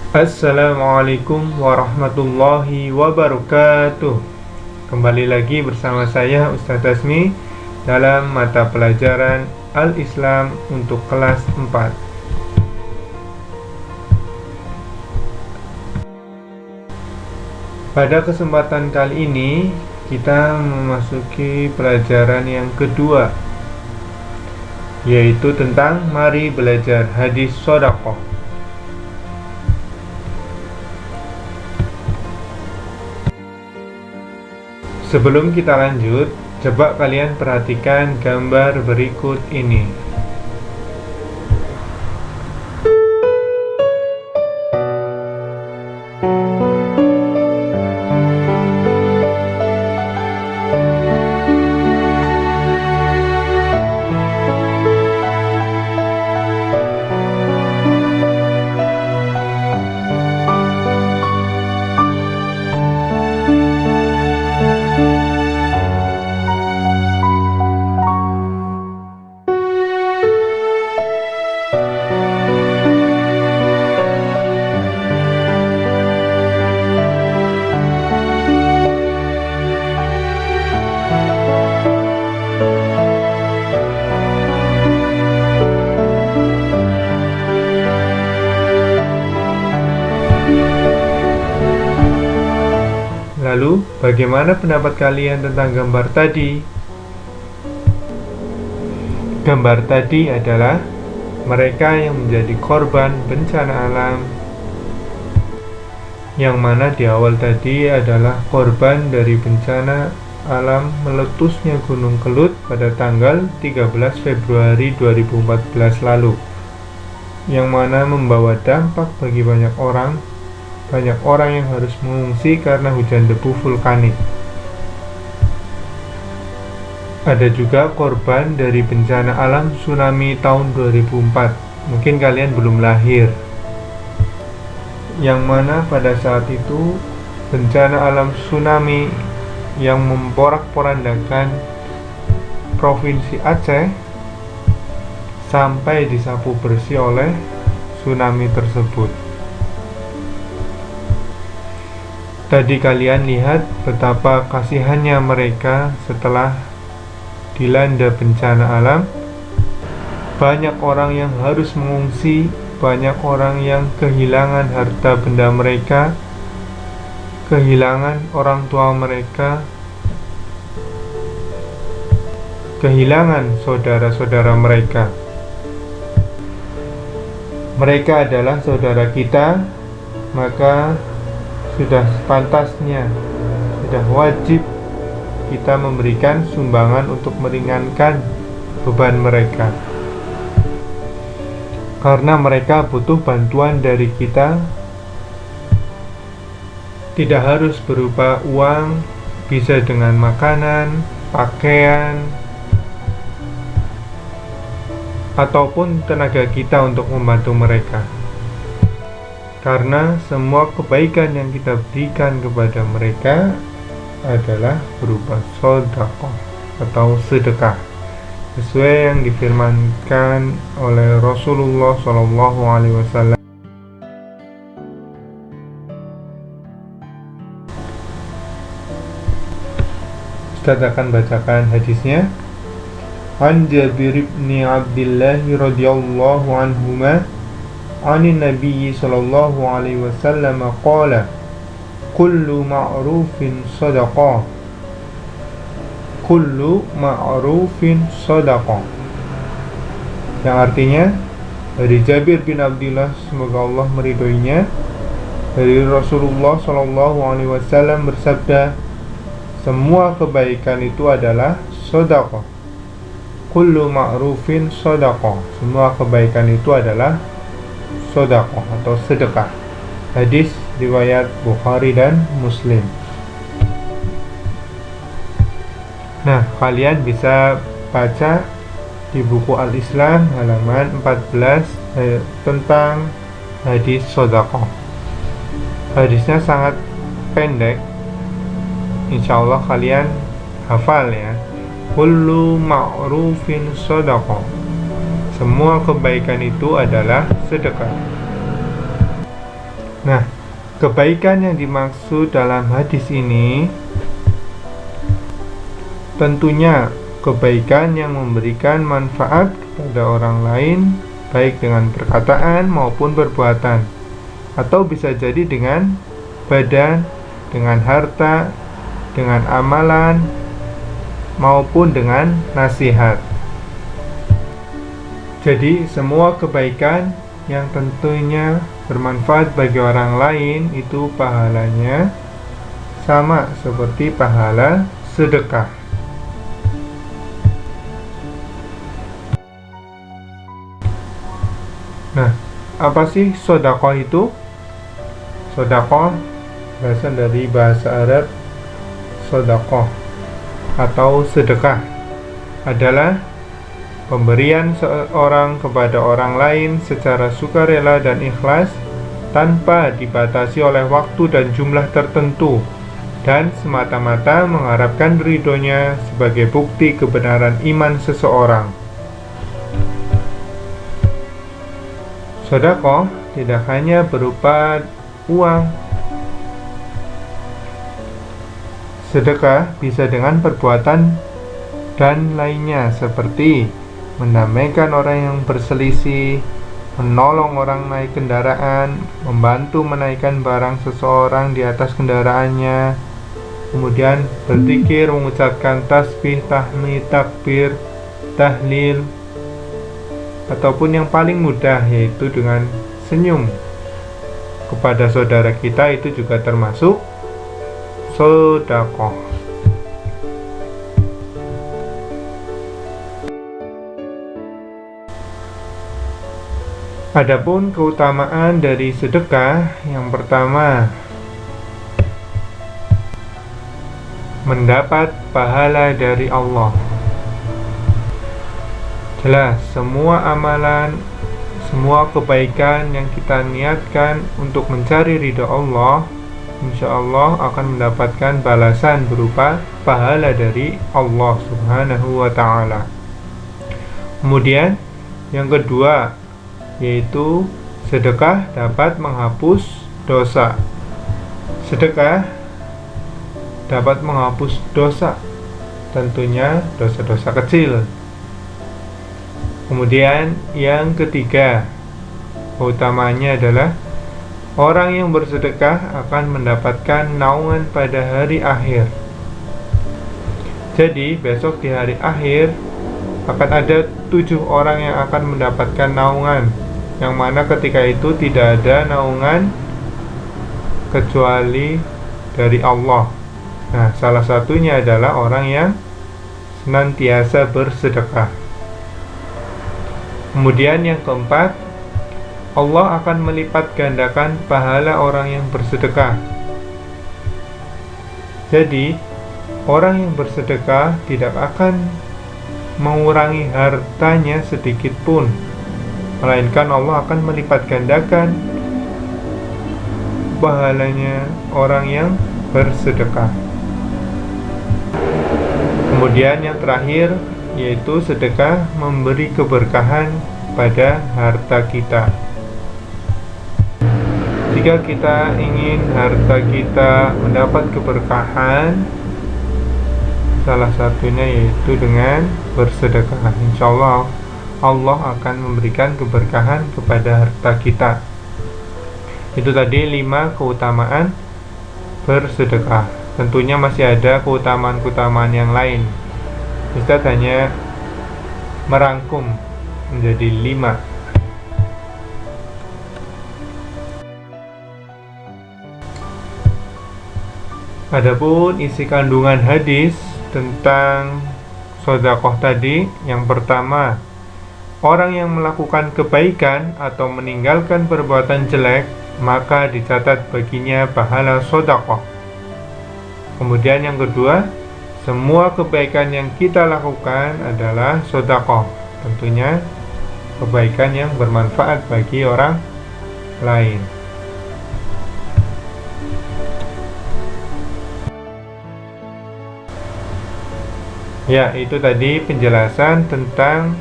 Assalamualaikum warahmatullahi wabarakatuh. Kembali lagi bersama saya Ustadz Azmi dalam mata pelajaran Al-Islam untuk kelas 4. Pada kesempatan kali ini kita memasuki pelajaran yang kedua, yaitu tentang mari belajar hadis shadaqah. Sebelum kita lanjut, coba kalian perhatikan gambar berikut ini. Lalu, bagaimana pendapat kalian tentang gambar tadi? Gambar tadi adalah mereka yang menjadi korban bencana alam, yang mana di awal tadi adalah korban dari bencana alam meletusnya Gunung Kelut pada tanggal 13 Februari 2014 lalu, yang mana membawa dampak bagi banyak orang yang harus mengungsi karena hujan debu vulkanik. Ada juga korban dari bencana alam tsunami tahun 2004. Mungkin kalian belum lahir. Yang mana pada saat itu bencana alam tsunami yang memporak-porandakan Provinsi Aceh sampai disapu bersih oleh tsunami tersebut. Tadi kalian lihat betapa kasihannya mereka setelah dilanda bencana alam. Banyak orang yang harus mengungsi, banyak orang yang kehilangan harta benda mereka, kehilangan orang tua mereka, kehilangan saudara-saudara mereka. Mereka adalah saudara kita, maka sudah sepantasnya, sudah wajib kita memberikan sumbangan untuk meringankan beban mereka, karena mereka butuh bantuan dari kita. Tidak harus berupa uang, bisa dengan makanan, pakaian, ataupun tenaga kita untuk membantu mereka. Karena semua kebaikan yang kita berikan kepada mereka adalah berupa sedekah atau sedekah, sesuai yang difirmankan oleh Rasulullah SAW. Ustaz akan bacakan hadisnya. An Jabir bin Abdullah radhiyallahu anhuma Anin Nabi sallallahu alaihi wasallam qala kullu ma'rufin sadaqah, kullu ma'rufin sadaqah, yang artinya dari Jabir bin Abdullah, semoga Allah meridhoinya, dari Rasulullah sallallahu alaihi wasallam bersabda, semua kebaikan itu adalah sedekah. Kullu ma'rufin sadaqah, semua kebaikan itu adalah sedekah atau sedekah. Hadis riwayat Bukhari dan Muslim. Nah, kalian bisa baca di buku Al-Islam halaman 14 tentang hadis sedekah. Hadisnya sangat pendek, insya Allah kalian hafal ya. Kullu ma'rufin sadaqah, semua kebaikan itu adalah sedekah. Nah, kebaikan yang dimaksud dalam hadis ini tentunya kebaikan yang memberikan manfaat kepada orang lain, baik dengan perkataan maupun perbuatan, atau bisa jadi dengan badan, dengan harta, dengan amalan, maupun dengan nasihat. Jadi semua kebaikan yang tentunya bermanfaat bagi orang lain itu pahalanya sama seperti pahala sedekah. Nah, apa sih sedekah itu? Sedekah berasal dari bahasa Arab sedekah atau sedekah adalah pemberian seorang kepada orang lain secara sukarela dan ikhlas tanpa dibatasi oleh waktu dan jumlah tertentu dan semata-mata mengharapkan ridhonya sebagai bukti kebenaran iman seseorang. Sedekah tidak hanya berupa uang. Sedekah bisa dengan perbuatan dan lainnya seperti mendamaikan orang yang berselisih, menolong orang naik kendaraan, membantu menaikkan barang seseorang di atas kendaraannya, kemudian berzikir, mengucapkan tasbih, tahmid, takbir, tahlil, ataupun yang paling mudah yaitu dengan senyum kepada saudara kita, itu juga termasuk sedekah. Adapun keutamaan dari sedekah, yang pertama, mendapat pahala dari Allah. Jelas, semua amalan, semua kebaikan yang kita niatkan untuk mencari ridha Allah, insya Allah akan mendapatkan balasan berupa pahala dari Allah Subhanahu wa Ta'ala. Kemudian, yang kedua, yaitu sedekah dapat menghapus dosa. Sedekah dapat menghapus dosa, tentunya dosa-dosa kecil. Kemudian yang ketiga, utamanya adalah orang yang bersedekah akan mendapatkan naungan pada hari akhir. Jadi besok di hari akhir akan ada 7 orang yang akan mendapatkan naungan, yang mana ketika itu tidak ada naungan kecuali dari Allah. Nah, salah satunya adalah orang yang senantiasa bersedekah. Kemudian yang keempat, Allah akan melipat gandakan pahala orang yang bersedekah. Jadi, orang yang bersedekah tidak akan mengurangi hartanya sedikit pun, melainkan Allah akan melipat gandakan pahalanya orang yang bersedekah. Kemudian yang terakhir, yaitu sedekah memberi keberkahan pada harta kita. Jika kita ingin harta kita mendapat keberkahan, salah satunya yaitu dengan bersedekah. Insya Allah Allah akan memberikan keberkahan kepada harta kita. Itu tadi 5 keutamaan bersedekah. Tentunya masih ada keutamaan-keutamaan yang lain. Ustaz hanya merangkum menjadi 5. Adapun isi kandungan hadis tentang sedekah tadi, yang pertama, orang yang melakukan kebaikan atau meninggalkan perbuatan jelek, maka dicatat baginya pahala sedekah. Kemudian yang kedua, semua kebaikan yang kita lakukan adalah sedekah. Tentunya kebaikan yang bermanfaat bagi orang lain. Ya, itu tadi penjelasan tentang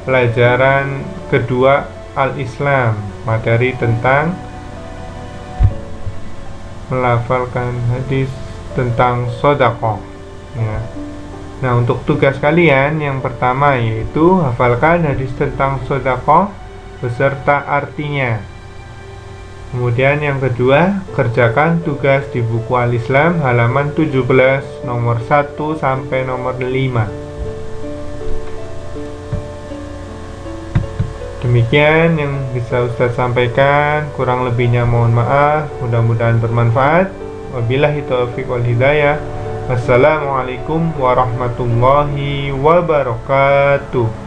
pelajaran kedua Al-Islam, materi tentang melafalkan hadis tentang sedekah ya. Nah, untuk tugas kalian yang pertama yaitu hafalkan hadis tentang sedekah beserta artinya. Kemudian yang kedua, kerjakan tugas di buku Al-Islam halaman 17 nomor 1 sampai nomor 5. Demikian yang bisa Ustadz sampaikan, kurang lebihnya mohon maaf, mudah-mudahan bermanfaat. Wabillahi taufiq wal hidayah. Wassalamualaikum warahmatullahi wabarakatuh.